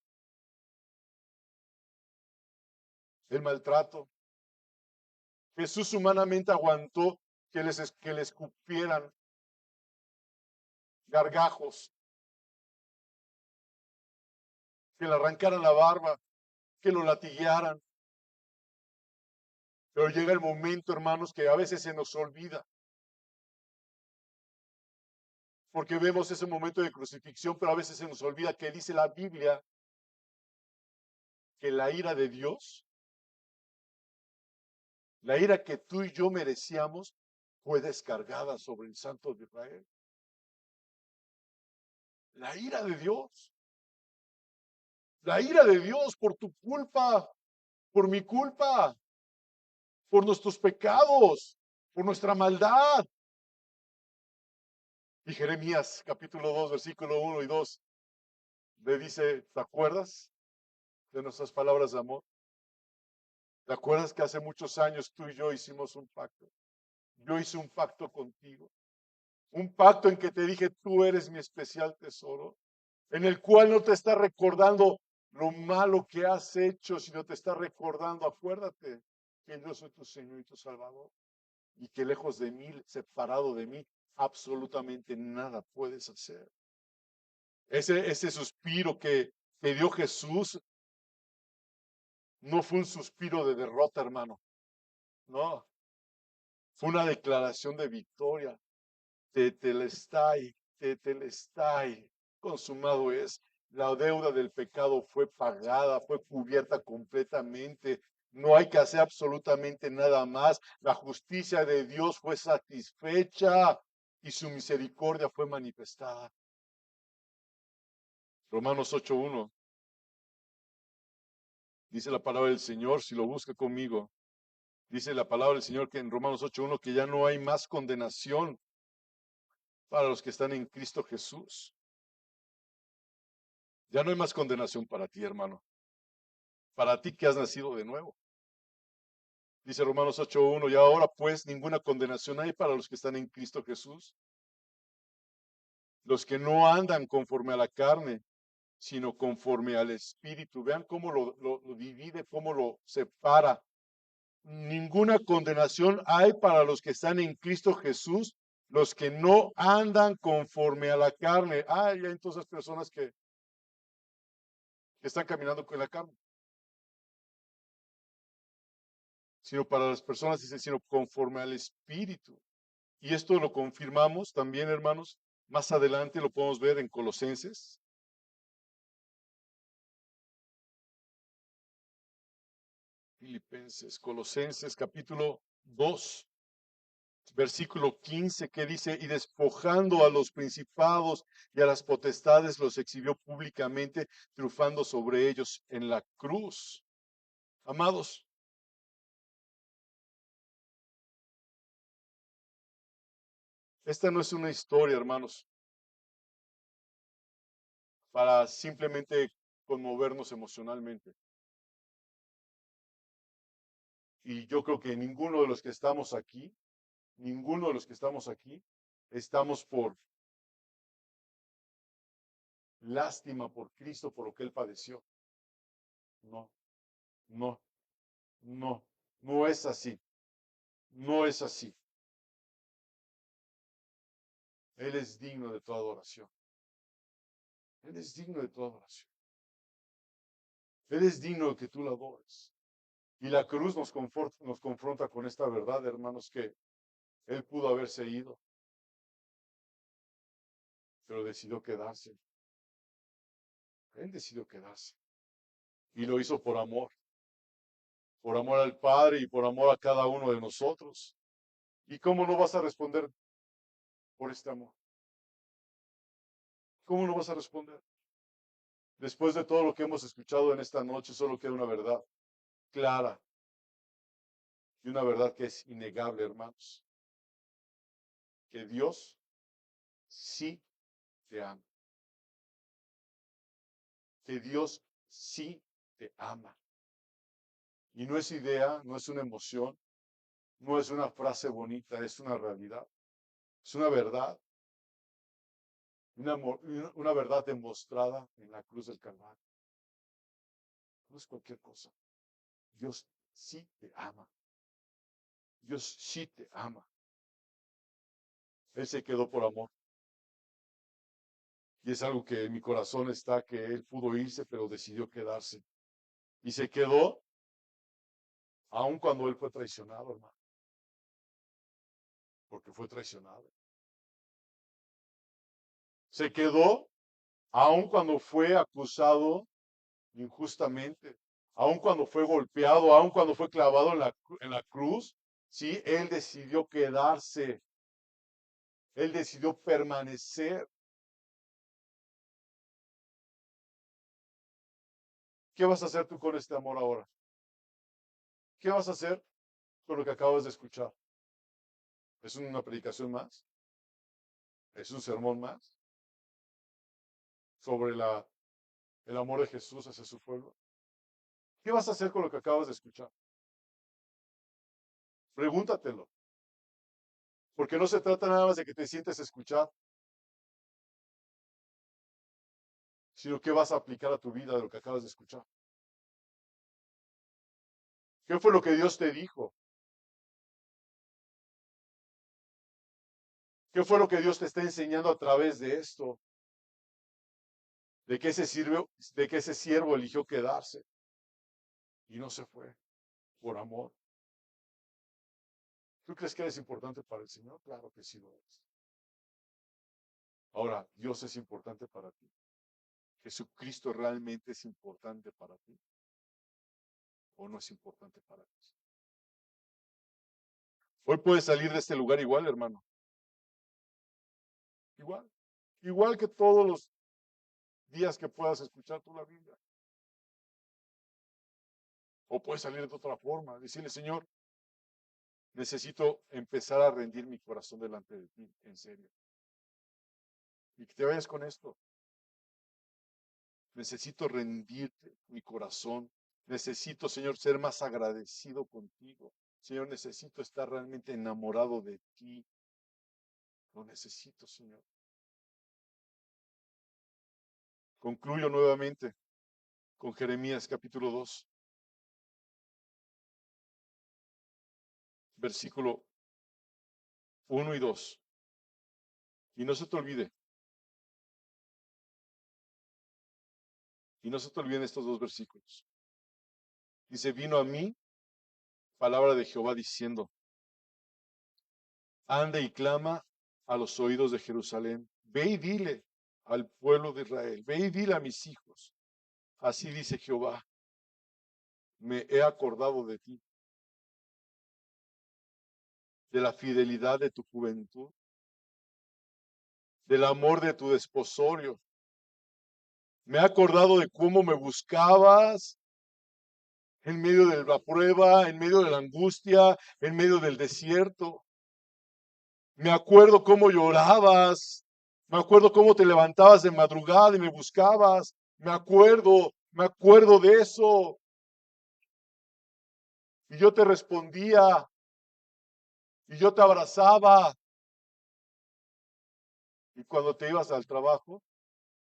el maltrato. Jesús humanamente aguantó que le escupieran gargajos, que le arrancaran la barba, que lo latiguearan. Pero llega el momento, hermanos, que a veces se nos olvida, porque vemos ese momento de crucifixión, pero a veces se nos olvida que dice la Biblia que la ira de Dios, la ira que tú y yo merecíamos, fue descargada sobre el Santo de Israel. La ira de Dios, la ira de Dios por tu culpa, por mi culpa, por nuestros pecados, por nuestra maldad. Y Jeremías capítulo 2, versículo 1 y 2, le dice, ¿te acuerdas de nuestras palabras de amor? ¿Te acuerdas que hace muchos años tú y yo hicimos un pacto? Yo hice un pacto contigo. Un pacto en que te dije, tú eres mi especial tesoro, en el cual no te está recordando lo malo que has hecho, sino te está recordando, acuérdate que yo soy tu Señor y tu Salvador, y que lejos de mí, separado de mí, absolutamente nada puedes hacer. Ese suspiro que dio Jesús no fue un suspiro de derrota, hermano. No, fue una declaración de victoria. Tetelestai, tetelestai, consumado es. La deuda del pecado fue pagada, fue cubierta completamente. No hay que hacer absolutamente nada más. La justicia de Dios fue satisfecha y su misericordia fue manifestada. Romanos 8:1 dice la palabra del Señor, si lo busca conmigo. Dice la palabra del Señor que en Romanos 8:1 que ya no hay más condenación para los que están en Cristo Jesús. Ya no hay más condenación para ti, hermano. Para ti que has nacido de nuevo. Dice Romanos 8:1, y ahora pues ninguna condenación hay para los que están en Cristo Jesús, los que no andan conforme a la carne, sino conforme al Espíritu. Vean cómo lo divide, cómo lo separa. Ninguna condenación hay para los que están en Cristo Jesús, los que no andan conforme a la carne. Hay entonces personas que están caminando con la carne. Sino para las personas, dice, sino conforme al Espíritu. Y esto lo confirmamos también, hermanos. Más adelante lo podemos ver en Colosenses. Filipenses, Colosenses capítulo 2, versículo 15, que dice, y despojando a los principados y a las potestades, los exhibió públicamente, triunfando sobre ellos en la cruz. Amados, esta no es una historia, hermanos, para simplemente conmovernos emocionalmente. Y yo creo que ninguno de los que estamos aquí, ninguno de los que estamos aquí, estamos por lástima por Cristo, por lo que Él padeció. No, no, no, no es así. No es así. Él es digno de toda adoración. Él es digno de toda adoración. Él es digno de que tú lo adores. Y la cruz nos confronta con esta verdad, hermanos, que Él pudo haberse ido, pero decidió quedarse. Él decidió quedarse. Y lo hizo por amor al Padre y por amor a cada uno de nosotros. ¿Y cómo no vas a responder por este amor? ¿Cómo no vas a responder? Después de todo lo que hemos escuchado en esta noche, solo queda una verdad clara y una verdad que es innegable, hermanos. Que Dios sí te ama. Que Dios sí te ama. Y no es idea, no es una emoción, no es una frase bonita, es una realidad. Es una verdad. Una verdad demostrada en la cruz del Calvario. No es cualquier cosa. Dios sí te ama. Dios sí te ama. Él se quedó por amor. Y es algo que en mi corazón está, que Él pudo irse, pero decidió quedarse. Y se quedó aun cuando Él fue traicionado, hermano. Porque fue traicionado. Se quedó aun cuando fue acusado injustamente, aun cuando fue golpeado, aun cuando fue clavado en la cruz, sí, Él decidió quedarse. Él decidió permanecer. ¿Qué vas a hacer tú con este amor ahora? ¿Qué vas a hacer con lo que acabas de escuchar? ¿Es una predicación más? ¿Es un sermón más sobre el amor de Jesús hacia su pueblo? ¿Qué vas a hacer con lo que acabas de escuchar? Pregúntatelo, porque no se trata nada más de que te sientes escuchar, sino qué vas a aplicar a tu vida de lo que acabas de escuchar. ¿Qué fue lo que Dios te dijo? ¿Qué fue lo que Dios te está enseñando a través de esto? De que ese siervo eligió quedarse y no se fue por amor. ¿Tú crees que eres importante para el Señor? Claro que sí lo es. Ahora, Dios es importante para ti. ¿Jesucristo realmente es importante para ti? ¿O no es importante para ti? Hoy puedes salir de este lugar igual, hermano. Igual. Igual que todos los días que puedas escuchar tú la Biblia. O puedes salir de otra forma. Decirle, Señor, necesito empezar a rendir mi corazón delante de ti, en serio. Y que te vayas con esto. Necesito rendirte mi corazón. Necesito, Señor, ser más agradecido contigo. Señor, necesito estar realmente enamorado de ti. Lo necesito, Señor. Concluyo nuevamente con Jeremías capítulo 2, versículo 1 y 2. Y no se te olvide, y no se te olviden estos dos versículos. Dice, vino a mí palabra de Jehová diciendo, anda y clama a los oídos de Jerusalén, ve y dile al pueblo de Israel, ve y dile a mis hijos, así dice Jehová, me he acordado de ti, de la fidelidad de tu juventud, del amor de tu desposorio. Me he acordado de cómo me buscabas en medio de la prueba, en medio de la angustia, en medio del desierto. Me acuerdo cómo llorabas. Me acuerdo cómo te levantabas de madrugada y me buscabas. Me acuerdo de eso. Y yo te respondía y yo te abrazaba. Y cuando te ibas al trabajo,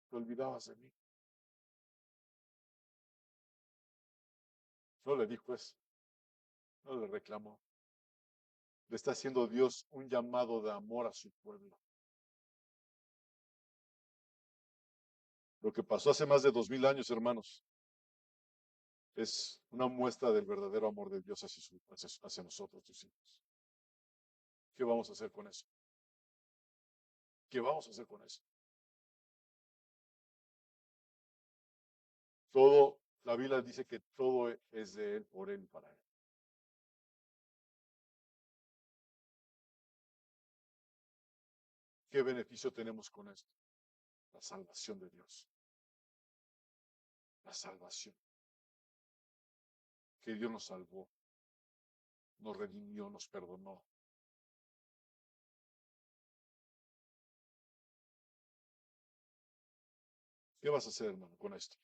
te olvidabas de mí. No le dijo eso, no le reclamó. Le está haciendo Dios un llamado de amor a su pueblo. Lo que pasó hace más de 2000 años, hermanos, es una muestra del verdadero amor de Dios hacia nosotros, sus hijos. ¿Qué vamos a hacer con eso? ¿Qué vamos a hacer con eso? Todo, la Biblia dice que todo es de Él, por Él y para Él. ¿Qué beneficio tenemos con esto? La salvación de Dios. La salvación. Que Dios nos salvó, nos redimió, nos perdonó. ¿Qué vas a hacer, hermano, con esto?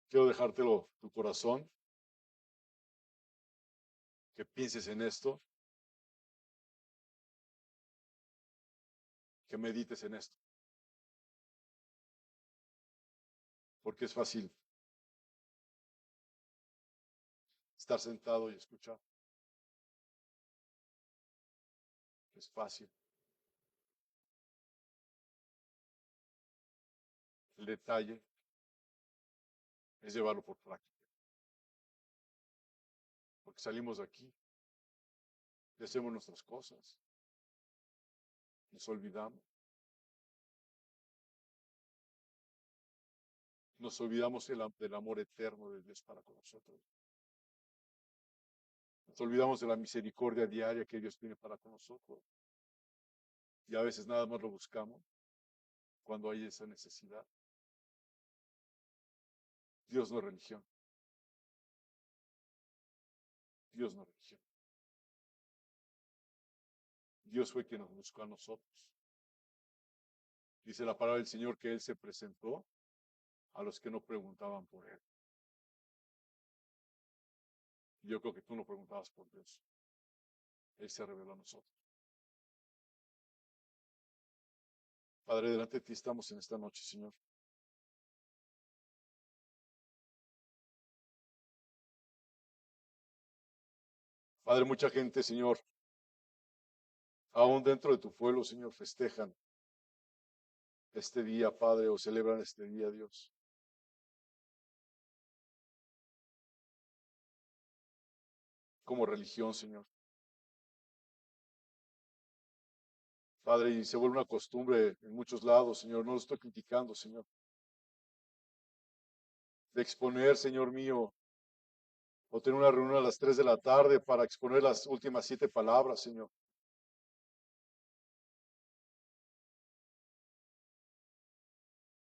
Quiero dejártelo tu corazón, que pienses en esto, que medites en esto. Porque es fácil estar sentado y escuchar. Es fácil. El detalle es llevarlo por práctica. Porque salimos de aquí y hacemos nuestras cosas. Nos olvidamos. Nos olvidamos del amor eterno de Dios para con nosotros. Nos olvidamos de la misericordia diaria que Dios tiene para con nosotros. Y a veces nada más lo buscamos cuando hay esa necesidad. Dios no es religión. Dios no es religión. Dios fue quien nos buscó a nosotros. Dice la palabra del Señor que Él se presentó a los que no preguntaban por Él. Yo creo que tú no preguntabas por Dios. Él se reveló a nosotros. Padre, delante de ti estamos en esta noche, Señor. Padre, mucha gente, Señor, aún dentro de tu pueblo, Señor, festejan este día, Padre, o celebran este día, Dios. Como religión, Señor. Padre, y se vuelve una costumbre en muchos lados, Señor. No lo estoy criticando, Señor. De exponer, Señor mío, o tener una reunión a las 3 de la tarde para exponer las últimas 7 palabras, Señor.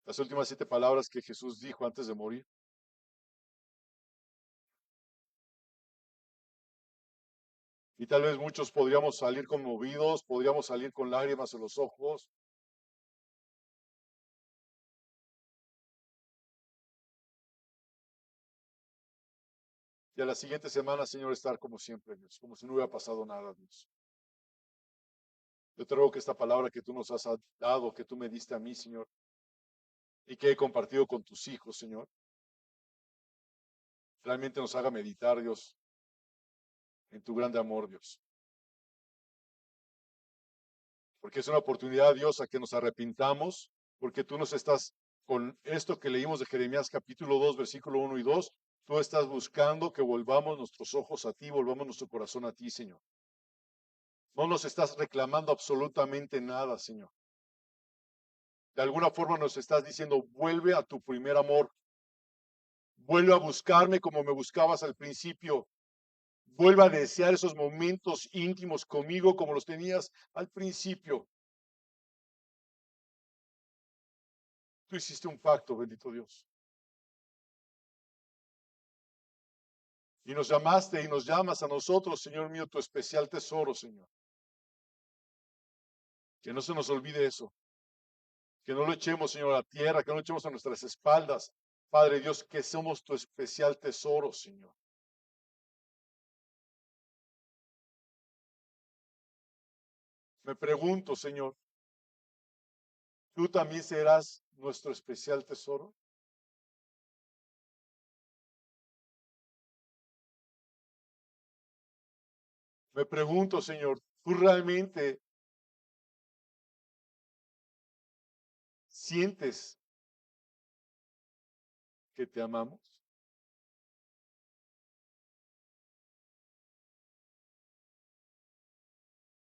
Las últimas 7 palabras que Jesús dijo antes de morir. Y tal vez muchos podríamos salir conmovidos, podríamos salir con lágrimas en los ojos. Y a la siguiente semana, Señor, estar como siempre, Dios, como si no hubiera pasado nada, Dios. Yo te ruego que esta palabra que tú nos has dado, que tú me diste a mí, Señor, y que he compartido con tus hijos, Señor, realmente nos haga meditar, Dios, en tu grande amor, Dios. Porque es una oportunidad, Dios, a que nos arrepintamos, porque tú nos estás, con esto que leímos de Jeremías capítulo 2, versículo 1 y 2, tú estás buscando que volvamos nuestros ojos a ti, volvamos nuestro corazón a ti, Señor. No nos estás reclamando absolutamente nada, Señor. De alguna forma nos estás diciendo, vuelve a tu primer amor, vuelve a buscarme como me buscabas al principio, vuelve a desear esos momentos íntimos conmigo como los tenías al principio. Tú hiciste un pacto, bendito Dios. Y nos llamaste y nos llamas a nosotros, Señor mío, tu especial tesoro, Señor. Que no se nos olvide eso. Que no lo echemos, Señor, a la tierra, que no lo echemos a nuestras espaldas. Padre Dios, que somos tu especial tesoro, Señor. Me pregunto, Señor, ¿tú también serás nuestro especial tesoro? Me pregunto, Señor, ¿tú realmente sientes que te amamos?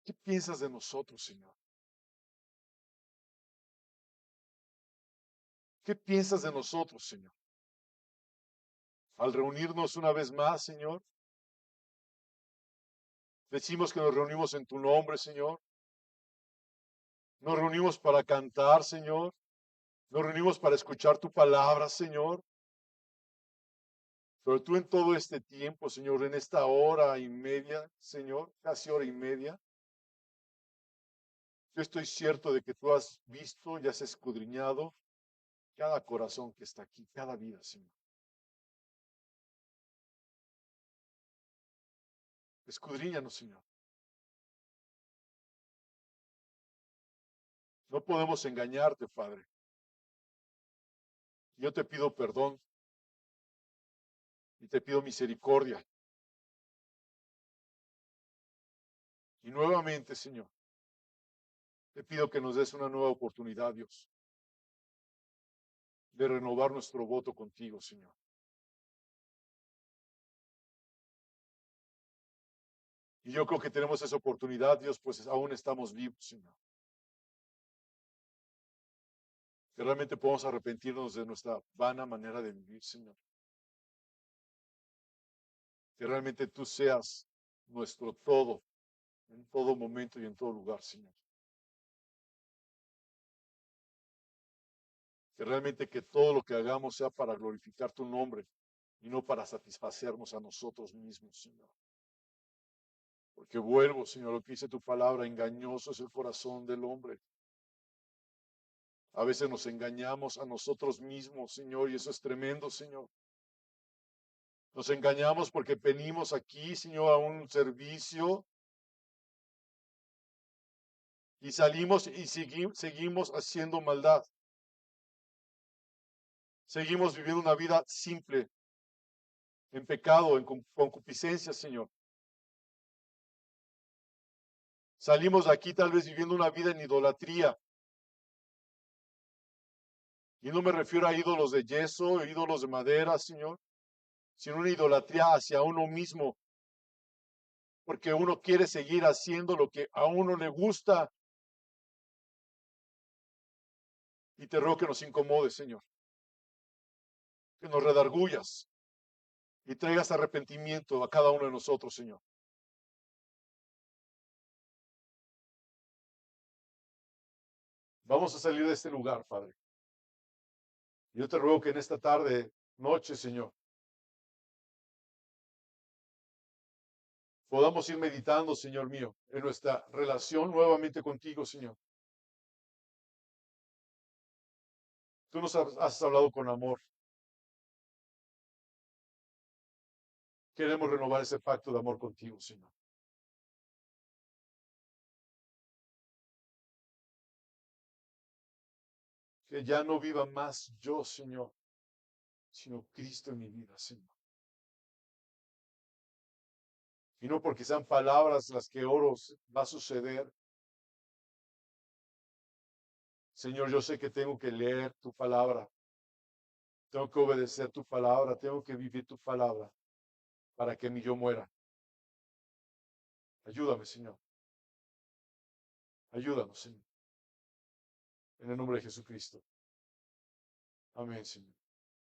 ¿Qué piensas de nosotros, Señor? ¿Qué piensas de nosotros, Señor? Al reunirnos una vez más, Señor, decimos que nos reunimos en tu nombre, Señor. Nos reunimos para cantar, Señor. Nos reunimos para escuchar tu palabra, Señor. Pero tú en todo este tiempo, Señor, en esta hora y media, Señor, casi hora y media, yo estoy cierto de que tú has visto y has escudriñado cada corazón que está aquí, cada vida, Señor. Escudriñanos, Señor. No podemos engañarte, Padre. Yo te pido perdón y te pido misericordia. Y nuevamente, Señor, te pido que nos des una nueva oportunidad, Dios, de renovar nuestro voto contigo, Señor. Y yo creo que tenemos esa oportunidad, Dios, pues aún estamos vivos, Señor. Que realmente podamos arrepentirnos de nuestra vana manera de vivir, Señor. Que realmente tú seas nuestro todo, en todo momento y en todo lugar, Señor. Que realmente que todo lo que hagamos sea para glorificar tu nombre y no para satisfacernos a nosotros mismos, Señor. Porque vuelvo, Señor, lo que dice tu palabra, engañoso es el corazón del hombre. A veces nos engañamos a nosotros mismos, Señor, y eso es tremendo, Señor. Nos engañamos porque venimos aquí, Señor, a un servicio y salimos y seguimos haciendo maldad. Seguimos viviendo una vida simple, en pecado, en concupiscencia, Señor. Salimos de aquí tal vez viviendo una vida en idolatría. Y no me refiero a ídolos de yeso, ídolos de madera, Señor, sino una idolatría hacia uno mismo, porque uno quiere seguir haciendo lo que a uno le gusta. Y te ruego que nos incomode, Señor, que nos redargullas y traigas arrepentimiento a cada uno de nosotros, Señor. Vamos a salir de este lugar, Padre. Yo te ruego que en esta tarde, noche, Señor, podamos ir meditando, Señor mío, en nuestra relación nuevamente contigo, Señor. Tú nos has hablado con amor. Queremos renovar ese pacto de amor contigo, Señor. Que ya no viva más yo, Señor, sino Cristo en mi vida, Señor. Y no porque sean palabras las que oro va a suceder. Señor, yo sé que tengo que leer tu palabra, tengo que obedecer tu palabra, tengo que vivir tu palabra para que mi yo muera. Ayúdame, Señor. Ayúdanos, Señor. En el nombre de Jesucristo. Amén, Señor.